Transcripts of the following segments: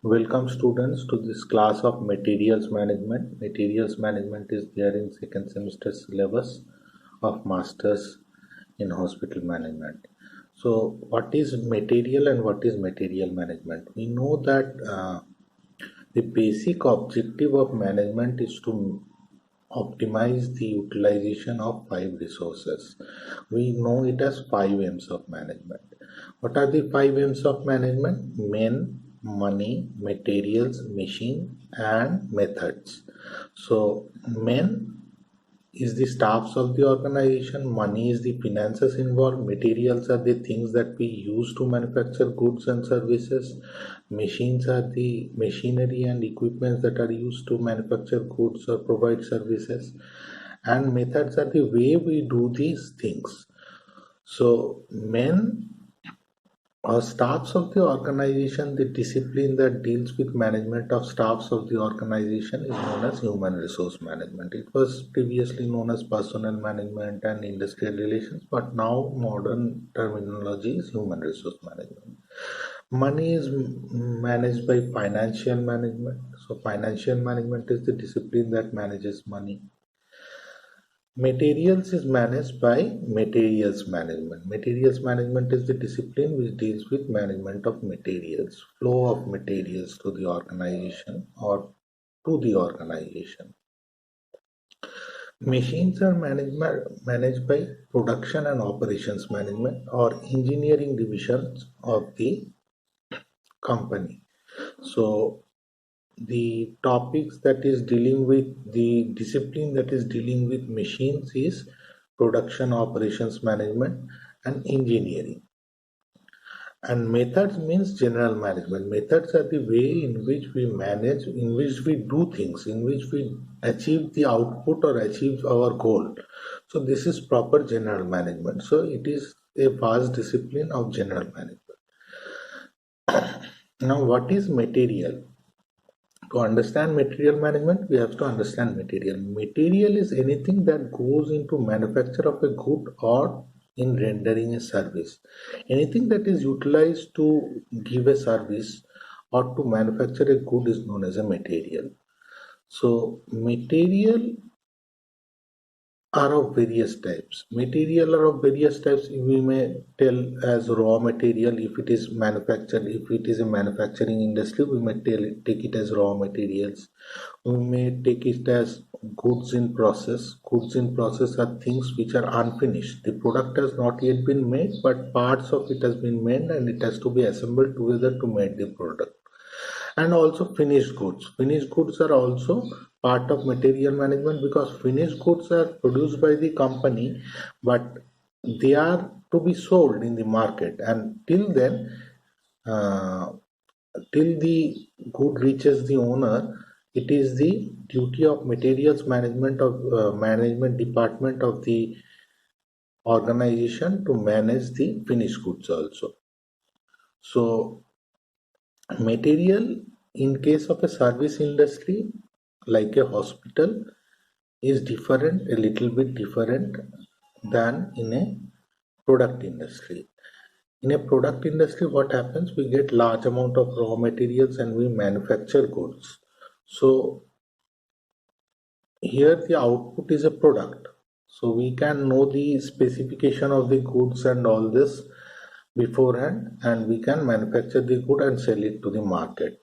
Welcome students to this class of materials management. Materials management is there in second semester syllabus of masters in hospital management. So what is material and what is material management? We know that the basic objective of management is to optimize the utilization of five resources. We know it as 5 M's of management. What are the 5 M's of management? Men, money, materials, machine, and methods. So, men is the staffs of the organization, money is the finances involved, materials are the things that we use to manufacture goods and services, machines are the machinery and equipments that are used to manufacture goods or provide services, and methods are the way we do these things. So men or staffs of the organization, the discipline that deals with management of staffs of the organization is known as human resource management. It was previously known as personnel management and industrial relations, but now modern terminology is human resource management. Money is managed by financial management. So financial management is the discipline that manages money. Materials is managed by materials management. Materials management is the discipline which deals with management of materials, flow of materials to the organization or to the organization. Machines are managed by production and operations management or engineering divisions of the company. So the topics that is dealing with the discipline that is dealing with machines is production operations management and engineering, and methods means general management. Methods are the way in which we manage, in which we do things, in which we achieve the output or achieve our goal. So this is proper general management. So it is a vast discipline of general management. Now what is material? To understand material management, we have to understand material. Material is anything that goes into manufacture of a good or in rendering a service. Anything that is utilized to give a service or to manufacture a good is known as a material. So material are of various types. Material are of various types. We may tell as raw material if it is manufactured. If it is a manufacturing industry, we may take it as raw materials. We may take it as goods in process. Goods in process are things which are unfinished. The product has not yet been made, but parts of it has been made and it has to be assembled together to make the product. And also finished goods. Finished goods are also part of material management because finished goods are produced by the company, but they are to be sold in the market, and till then, till the good reaches the owner, it is the duty of materials management of management department of the organization to manage the finished goods also. So material in case of a service industry like a hospital is different, a little bit different than in a product industry. In a product industry, what happens? We get large amount of raw materials and we manufacture goods. So here the output is a product. So we can know the specification of the goods and all this beforehand, and we can manufacture the good and sell it to the market.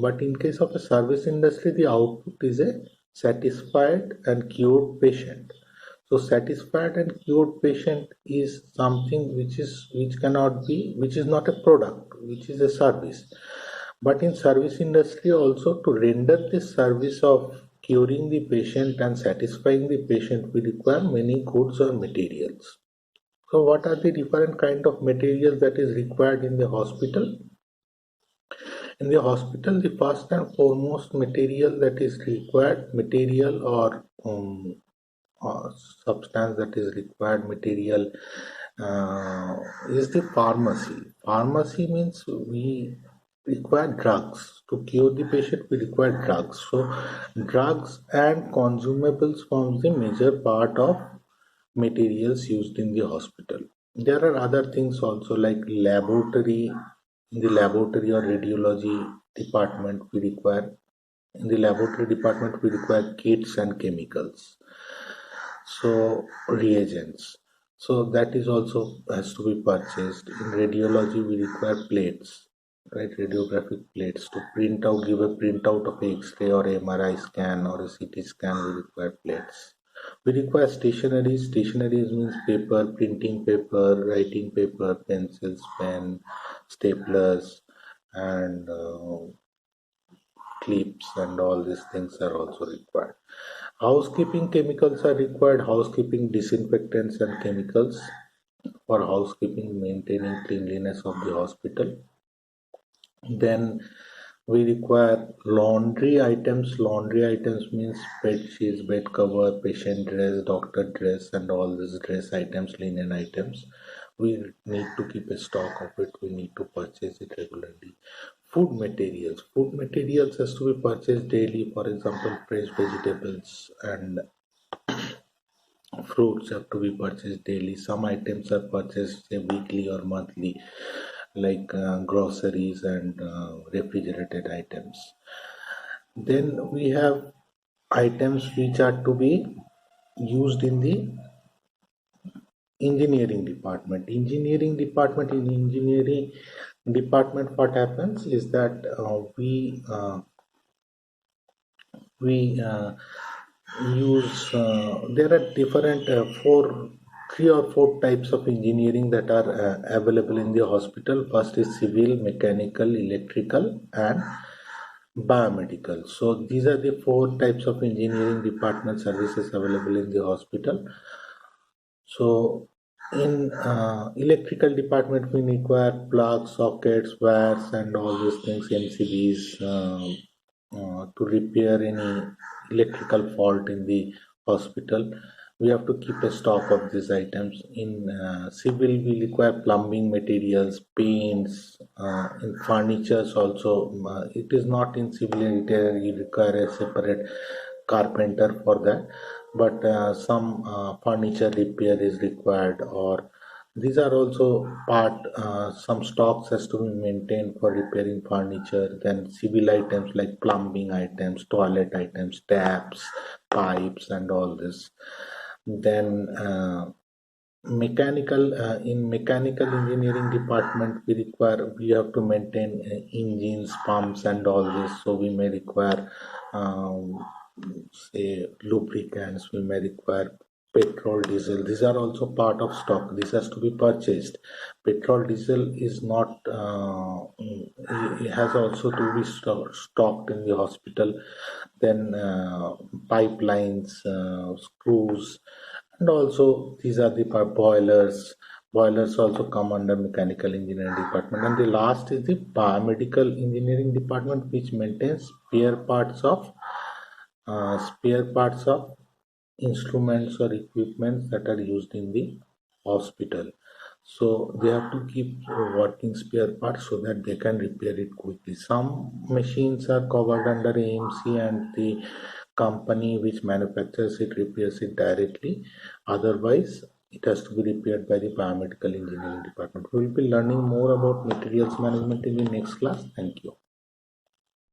But in case of a service industry, the output is a satisfied and cured patient. So satisfied and cured patient is something which is not a product, which is a service. But in service industry also, to render this service of curing the patient and satisfying the patient, we require many goods or materials. So what are the different kind of materials that is required in the hospital? In the hospital, the first and foremost material that is required, material or substance that is required material is the pharmacy. Pharmacy means we require drugs. To cure the patient, we require drugs. So drugs and consumables forms the major part of materials used in the hospital. There are other things also like laboratory In the laboratory or radiology department, we require kits and chemicals, so reagents. So that is also has to be purchased. In radiology, we require plates, right? Radiographic plates to print out, give a printout of a X-ray or MRI scan or a CT scan. We require plates. We require stationery. Stationery means paper, printing paper, writing paper, pencils, pen, staplers, and clips, and all these things are also required. Housekeeping chemicals are required. Housekeeping disinfectants and chemicals for housekeeping, maintaining cleanliness of the hospital. Then we require laundry items. Laundry items means bed sheets, bed cover, patient dress, doctor dress, and all these dress items, linen items. We need to keep a stock of it. We need to purchase it regularly. Food materials. Food materials has to be purchased daily. For example, fresh vegetables and fruits have to be purchased daily. Some items are purchased say weekly or monthly, like groceries and refrigerated items. Then we have items which are to be used in the engineering department. In engineering department, what happens is that we use there are different three or four types of engineering that are available in the hospital. First is civil, mechanical, electrical, and biomedical. So these are the four types of engineering department services available in the hospital. So in electrical department, we require plugs, sockets, wires, and all these things, MCBs, to repair any electrical fault in the hospital. We have to keep a stock of these items. In civil, we require plumbing materials, paints, in furnitures also. It is not in civil interior, you require a separate carpenter for that, but some furniture repair is required, or these are also part, some stocks has to be maintained for repairing furniture. Then civil items like plumbing items, toilet items, taps, pipes, and all this. Then in mechanical engineering department, we have to maintain engines, pumps, and all this. So we may require say lubricants, we may require petrol, diesel. These are also part of stock. This has to be purchased. Petrol, diesel is not it has also to be stocked in the hospital. Then pipelines, screws, and also these are the boilers. Boilers also come under mechanical engineering department. And the last is the biomedical engineering department, which maintains spare parts of instruments or equipments that are used in the hospital. So they have to keep working spare parts so that they can repair it quickly. Some machines are covered under AMC, and the company which manufactures it repairs it directly. Otherwise, it has to be repaired by the biomedical engineering department. We will be learning more about materials management in the next class. Thank you.